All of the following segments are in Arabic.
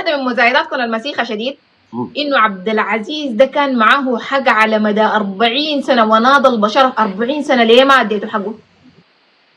واحده من مزايداتكم المسيخه شديد انه عبد العزيز ده كان معاه حق على مدى 40 سنه وناضل بشرف. 40 سنه ليه ما اديته حقه؟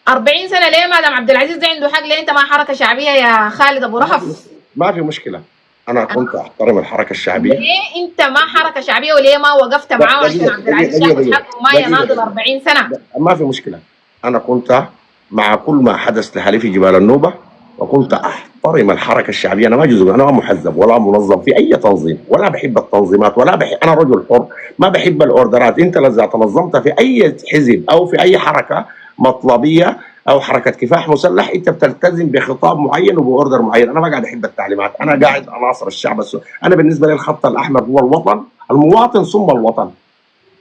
40 سنه ليه ما دام عبد العزيز ده عنده حق؟ ليه انت ما حركه شعبيه يا خالد ابو رهف؟ ما في مشكله، انا كنت احترم الحركه الشعبيه. ليه انت ما حركه شعبيه وليه ما وقفت معاه عشان عبد العزيز ياخذ حقه وما يناضل 40 سنه؟ ما في مشكله، انا كنت مع كل ما حدث لحليف جبال النوبه وكنت احترم الحركه الشعبيه. انا ما جزء، انا ما محزب ولا منظم في اي تنظيم ولا بحب التنظيمات ولا بحب، انا رجل حر ما بحب الاوردرات. انت اذا تنظمت في اي حزب او في اي حركه مطلبيه او حركه كفاح مسلح انت بتلتزم بخطاب معين وباوردر معين. انا ما قاعد احب التعليمات، انا قاعد اناصر الشعب انا بالنسبه لي الخط الاحمر هو الوطن، المواطن ثم الوطن.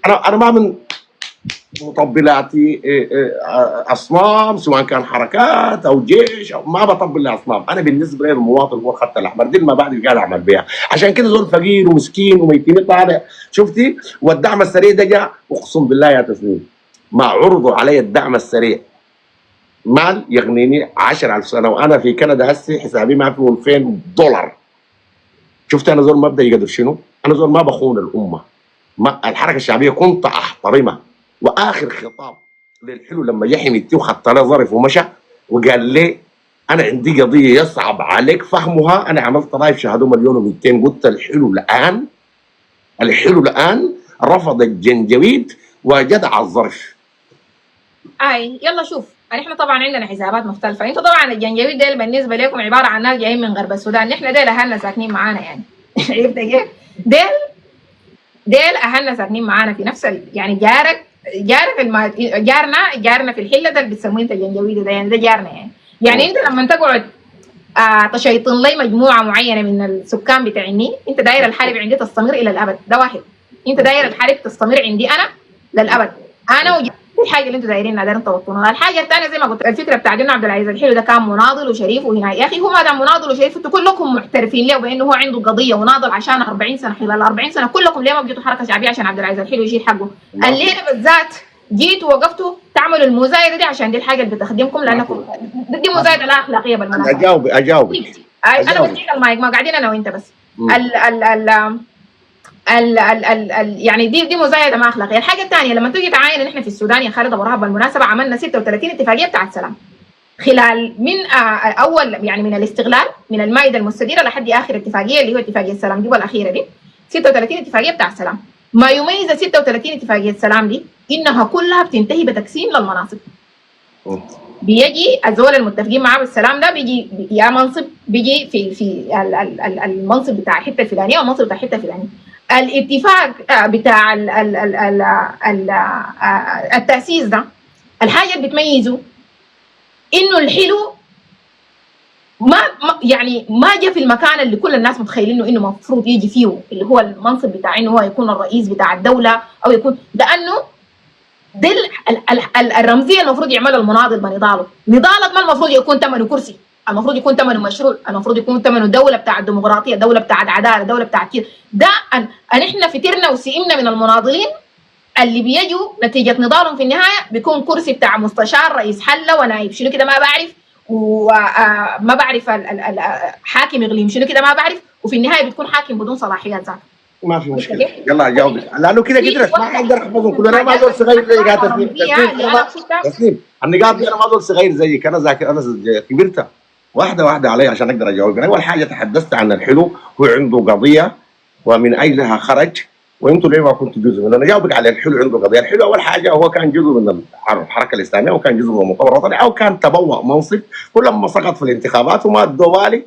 انا ما من مطبلاتي اصنام سواء كان حركات او جيش أو ما بطبل لاصنام. انا بالنسبه لي المواطن هو الخط الاحمر، دي المبادئ اللي قاعد اعمل بها. عشان كده زول فقير ومسكين وميتين طالع شفتي. والدعم السريع ده جاء اقسم بالله يا تسنيم ما عرضوا علي الدعم السريع مال يغنيني 10,000 سنه وانا في كندا هسه حسابي ما فيه 2000 دولار. شفت انا زول ما ابدا يقدر شنو؟ انا زول ما بخون الامه. ما الحركه الشعبيه كنت احترمها. واخر خطاب للحلو لما يحمي وخط له ظرف ومشى وقال لي انا عندي قضيه يصعب عليك فهمها. انا عملت لايف شاهدوا 1,200,000 قلت الحلو الان رفض الجنجويد وجدع الظرف. يلا شوف، احنا طبعا عندنا حسابات مختلفه. انتوا طبعا الجنجويد ديل بالنسبه لكم عباره عن ناس جايين من غرب السودان. احنا ديل اهلنا ساكنين معانا يعني عرفت كيف؟ ديل اهلنا ساكنين معانا في نفس يعني جارنا في الحله ده اللي بتسموه انت الجنجويد ده، يعني ده جارنا يعني انت لما تقعد تشيطن لي مجموعه معينه من السكان بتاعني انت داير الحرب عندي تستمر الى الابد. ده واحد، انت داير الحرب تستمر عندي انا للابد. انا الحاجه اللي انتوا دايرينها دايرين توطنوها. الحاجه الثانيه زي ما قلت الفكره بتاعت انه عبد العزيز الحلو ده كان مناضل وشريف وهنا يا اخي هو ما دام مناضل وشريف انتوا كلكم معترفين له بانه هو عنده قضيه وناضل عشان 40 سنه. خلال 40 سنه كلكم ليه ما بقيتوا حركه شعبيه عشان عبد العزيز الحلو يشيل حقه؟ الليله بالذات جيتوا وقفتوا تعملوا المزايده دي عشان دي الحاجه اللي بتخدمكم لانكم دي مزايده لا اخلاقيه بالمناسبه. اجاوب انا بديك المايك ما قاعدين انا وانت بس. يعني دي مزايده ما اخلاقيه. الحاجه الثانيه لما تيجي تعاين احنا في السودان يا خالد ابو رهب بالمناسبه عملنا 36 اتفاقيه بتاعت سلام خلال من اول يعني من الاستغلال من المائده المستديره لحد اخر اتفاقيه اللي هو اتفاقيه السلام دي والاخيره دي 36 اتفاقيه بتاعت سلام. ما يميز 36 اتفاقيه سلام دي انها كلها بتنتهي بتقسيم للمناصب. بيجي الزول المتفقين معاه بالسلام ده بيجي يا منصب بيجي في المنصب بتاع الحته الفلانيه والمنصب بتاع الحته الفلانيه. الاتفاق بتاع التأسيس ده الحاجة اللي بتميزه انه الحلو ما جاء في المكان اللي كل الناس متخيلينه انه مفروض يجي فيه اللي هو المنصب بتاع انه هو يكون الرئيس بتاع الدولة او يكون لانه دي الرمزية المفروض يعملها المناضل بنضاله. نضالك ما المفروض يكون ثمنه كرسي، المفروض يكون ثمنه مشروع، المفروض يكون ثمنه دولة بتاع الديمقراطية، دولة بتاع العدالة، دولة بتاع كده. ده احنا فترنا وسئمنا من المناضلين اللي بيجوا نتيجة نضالهم في النهاية بيكون كرسي بتاع مستشار رئيس حلة ونائب شنو كده ما بعرف وما بعرف حاكم اقليم شنو كده ما بعرف وفي النهاية بتكون حاكم بدون صلاحيات ذاته. ما في مشكله يلا جاوب لانه كده قدرت ما حقدر احفظهم كلنا. ما زول صغير زي قاعد تسليم النقاط دي. انا ما زول صغير زيك، انا ذاكر انا كبرت واحده واحده علي عشان اقدر اجاوب. اول حاجه تحدثت عن الحلو هو عنده قضيه ومن اجلها خرج وانتم ليه ما كنتوا جزء منه. انا جاوبك على الحلو عنده قضيه. الحلو اول حاجه هو كان جزء من الحركه الاسلاميه وكان جزء من المؤتمر الوطني او كان تبوأ منصب ولما سقط في الانتخابات وما ادوا بالي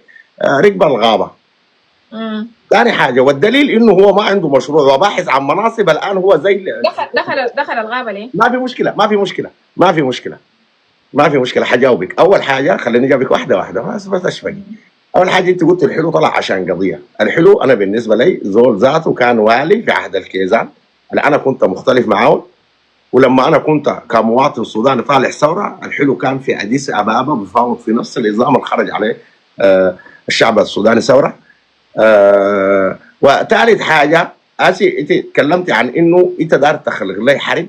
ركب الغابه. ثاني حاجه والدليل انه هو ما عنده مشروع وباحث عن مناصب الان هو زي دخل الغابه ليه؟ ما في مشكله حجاوبك. اول حاجه خليني اجاوبك واحده واحده بس اشفقي. اول حاجه انت قلت الحلو طلع عشان قضيه. الحلو انا بالنسبه لي زول ذاته كان والي في عهد الكيزان اللي انا كنت مختلف معاه، ولما انا كنت كمواطن سوداني طالع ثوره الحلو كان في اديس ابابا بفاوض في نفس النظام اللي خرج عليه الشعب السوداني ثوره. وثالث حاجه انت تكلمتي عن انه انت دار تخلق لي حرب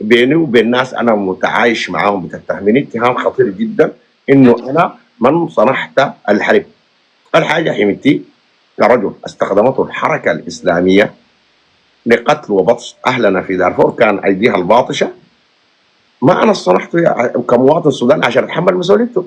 بيني وبين ناس انا متعايش معاهم بتتهمني اتهام خطير جدا انه انا من صنعت الحرب. الحاجه حميتي كرجل استخدمته الحركة الإسلامية لقتل وبطش أهلنا في دارفور كان أيديها الباطشة، ما أنا صنعته كمواطن سوداني عشان أتحمل مسؤوليته.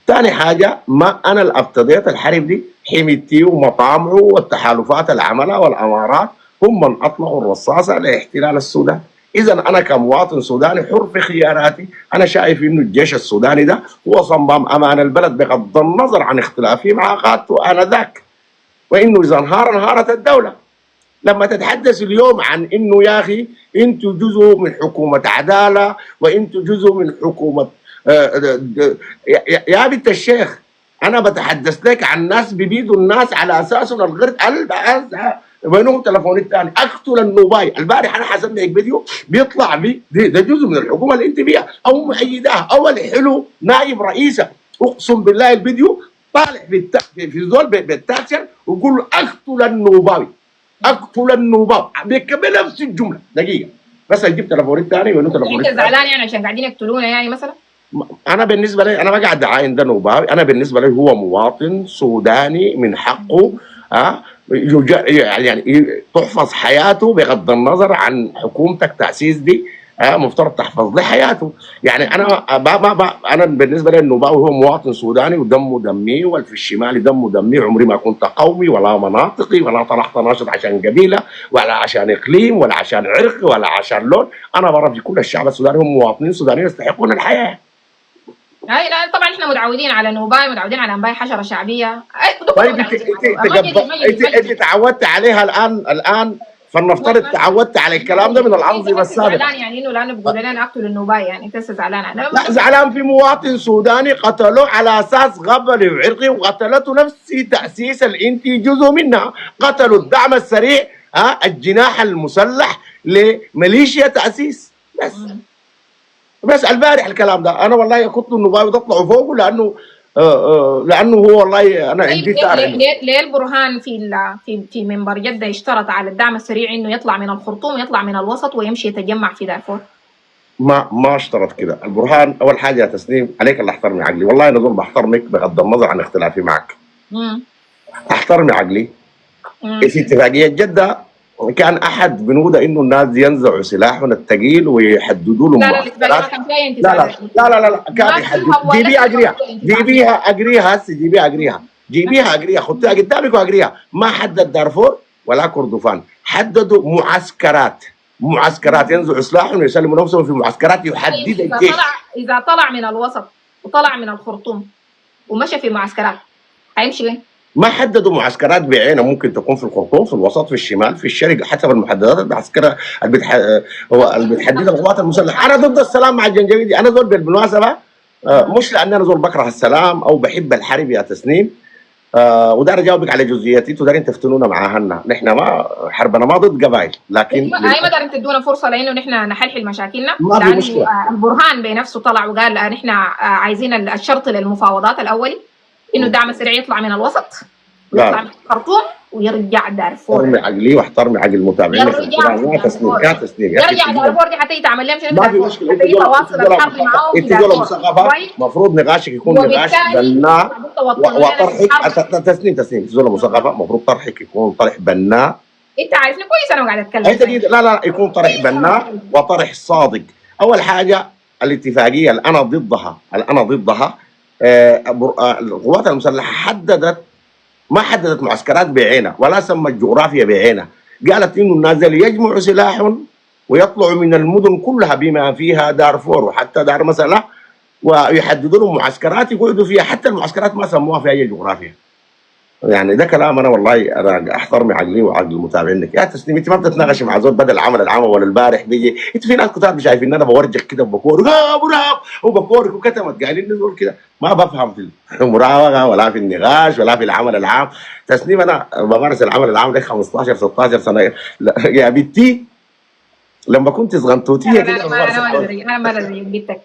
ثاني حاجة، ما أنا اللي ابتديت الحرب دي، حميتي ومطامعه والتحالفات اللي عملها والأمارات هم من أطلقوا الرصاصة لاحتلال السودان. إذا أنا كمواطن سوداني حر في خياراتي، أنا شايف إنه الجيش السوداني ده هو صمام أمان البلد بغض النظر عن اختلافي مع قادته آنذاك، وإنه إذا انهارت الدولة. لما تتحدث اليوم عن انه يا اخي انتوا جزء من حكومه عداله وانتوا جزء من حكومه يا بنت الشيخ، انا بتحدث لك عن ناس بيبيدوا الناس على اساس ان الغرب وينهم تليفون الثاني اقتل النوباي. البارح انا حسب لك فيديو بيطلع بي ده جزء من الحكومه اللي انت فيها او مؤيداها او الحلو نائب رئيسه. اقسم بالله الفيديو طالع في زول بالتاكسر ويقول له اقتل النوباوي، اقتل النوباء بنفس الجمله. دقيقه بس اجيب تليفون الثاني وانه تليفون انت زعلان يعني عشان قاعدين يقتلونا يعني مثلا؟ انا بالنسبه لي انا ما قاعد اعاين ده نوباوي، انا بالنسبه لي هو مواطن سوداني من حقه يعني تحفظ حياته بغض النظر عن حكومتك تاسيس دي، مفترض تحفظ له حياته. يعني انا بالنسبه لي النوباوي هو مواطن سوداني ودمه دمي، والفي الشمال دمه دمي. عمري ما كنت قومي ولا مناطقي ولا طلعت ناشط عشان قبيله ولا عشان اقليم ولا عشان عرق ولا عشان لون. انا برى في كل الشعب السوداني هم مواطنين سودانيين يستحقون الحياه. هاي لا طبعا احنا متعودين على نوباي، متعودين على انباي حشره شعبيه. طيب انت تعودت عليها الان فلنفترض تعودت على الكلام ده من الانظمه السابقه. زعلان يعني انه لانه بيقولوا لنا اقتلوا النوباي، يعني انت زعلان؟ انا لا زعلان في مواطن سوداني قتلوه على اساس غبلي وعرقي، وقتلته نفس تاسيس اللي انت جزء منها. قتلوا الدعم السريع الجناح المسلح لميليشيا تاسيس. بس البارح الكلام ده انا والله كنت النوباوي تطلعوا فوقه لانه هو والله انا عندي تعرف. ليه البرهان في منبر جده اشترط على الدعم السريع انه يطلع من الخرطوم ويطلع من الوسط ويمشي يتجمع في دارفور؟ ما اشترط كده البرهان. اول حاجه يا تسنيم عليك اللي احترمي عقلي، والله انا ظل بحترمك بغض النظر عن اختلافي معك. احترمي عقلي. في اتفاقيه جده كان احد بنودة انه الناس ينزعوا سلاحهم الثقيل ويحددوا لهم معسكرات. لا كان يحددوا. جيبيها اقريها خديها قدامك واقريها. ما حدد دارفور ولا كردفان، حددوا معسكرات ينزعوا سلاحهم ويسلموا نفسهم في معسكرات يحددها الجيش. اذا طلع من الوسط وطلع من الخرطوم ومشى في معسكرات هيمشي وين؟ ما حددوا معسكرات بعينها، ممكن تكون في الخرطوم، في الوسط، في الشمال، في الشرق، حسب المحددات المعسكرة اللي بتحددها القوات المسلحة. أنا ضد السلام مع الجنجويدي. أنا زول بالمناسبة مش لأن أنا زول بكره السلام أو بحب الحرب يا تسنيم، ودار أجاوبك على جزئياتي. تقدرين تفتنونا معاهن، نحن ما حربنا ما ضد قبائل، لكن ما دارين تدونا فرصة لأنه نحن نحلحل مشاكلنا. ما في مشكلة. البرهان بنفسه طلع وقال نحن عايزين الشرط للمفاوضات الأولي انه الدعم السريع يطلع من الوسط ويطلع من الخرطوم ويرجع دارفور. احترمي عقلي واحترمي عقل المتابعين. يرجع تسنيم دارفور دي حتى يتعمل لهم شنو؟ ما في مشكله. حتى يتواصل الحرب معاهم. انت دول مثقفه، المفروض نقاشك يكون نقاش بناء وطرحك. تسنيم زول مثقفه، المفروض طرحك يكون طرح بناء. انت عارفني كويس انا قاعد اتكلم. لا يكون طرح بناء وطرح صادق. اول حاجه الاتفاقيه اللي انا ضدها القوات المسلحه ما حددت معسكرات بعينها ولا سمت جغرافيا بعينها. قالت انه الناس يجمعوا سلاحهم ويطلعوا من المدن كلها بما فيها دارفور وحتى دار مسألة، ويحددوا لهم معسكرات يقعدوا فيها. حتى المعسكرات ما سموها في اي جغرافيا. يعني ده كلام انا والله انا احترم عقلي وعقل المتابعين لك يا تسنيم. انت ما بتتناقش مع زول بدل العمل ولا البارح بيجي انت في ناس كتار شايفين ان انا بورجك كده وبكورك وبكورك وكتمت قايلين نزول كده. ما بفهم في المراوغه ولا في النقاش ولا في العمل العام. تسنيم انا بمارس العمل العام لك 15 16 سنه يا بنتي. لما كنت صغنطوطيه كده انا ما ادري بنتك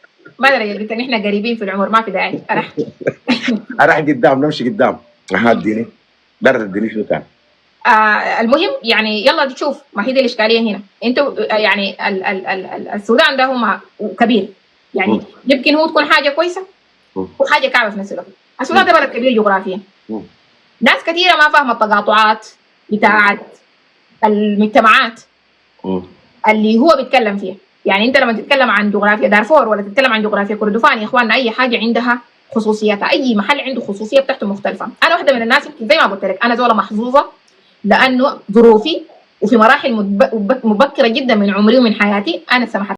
احنا قريبين في العمر ما في داعي. اروح قدام نمشي قدام. اديني لا تديني شنو كان. المهم يعني يلا تشوف، ما هي دي الاشكاليه هنا. انتوا يعني السودان ده هم كبير يعني يمكن هو تكون حاجه كويسه وحاجه كعبه في نفس الوقت. السودان ده بلد كبير جغرافيا ناس كثيره ما فاهمه التقاطعات بتاعت المجتمعات اللي هو بيتكلم فيها. يعني انت لما تتكلم عن جغرافيا دارفور ولا تتكلم عن جغرافيا كردفان، يا اخواننا اي حاجه عندها خصوصياتها، اي محل عنده خصوصيه بتاعته مختلفه. انا واحده من الناس زي ما قلت لك، انا زوله محظوظه لانه ظروفي وفي مراحل مبكره جدا من عمري ومن حياتي انا سمحت